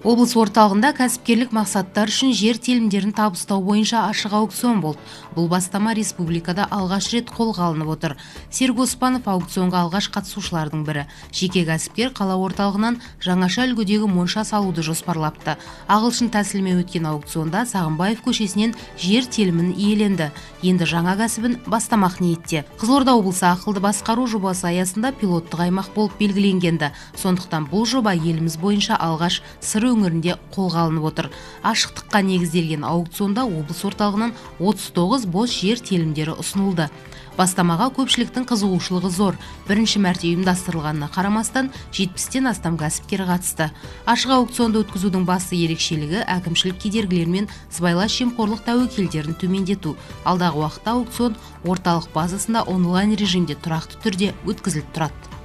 Облыс орталығында кәсіпкерлік мақсаттар үшін жер телімдерін табыстау бойынша ашық аукцион болды. Бұл бастама республикада алғаш рет қолға алынып отыр. Серік Оспанов аукционға алғаш қатысушылардың бірі. Жеке кәсіпкер қала орталығынан жаңаша үлгідегі монша салуды жоспарлапты. Ағылшын тәсілімен өткен аукционда Сағынбаев көшесінен жер телімін иеленді. Енді жаңа кәсібін бастамақ ниетте. Қызылорда облысы ақылды басқару жобасы аясында пилоттық аймақ болып белгіленгенді. Сондықтан бұл жоба еліміз бойынша алғаш Сыр өңірінде қолға алынып отыр. Ашықтыққа негізделген аукционда облыс орталығынан 39 бос жер телімдері ұсынылды. Бастамаға көпшіліктің қызығушылығы зор. Бірінші мәрте ұйымдастырылғанына қарамастан 70-тен астам кәсіпкер қатысты. Ашық аукционды өткізудің басты ерекшелігі әкімшілік кедергілер мен сыбайлас жемқорлық тәуекелдерін төмендету. Алдағы уақытта аукцион орталық базасында онлайн режимде тұрақты түрде өткізіліп тұрады.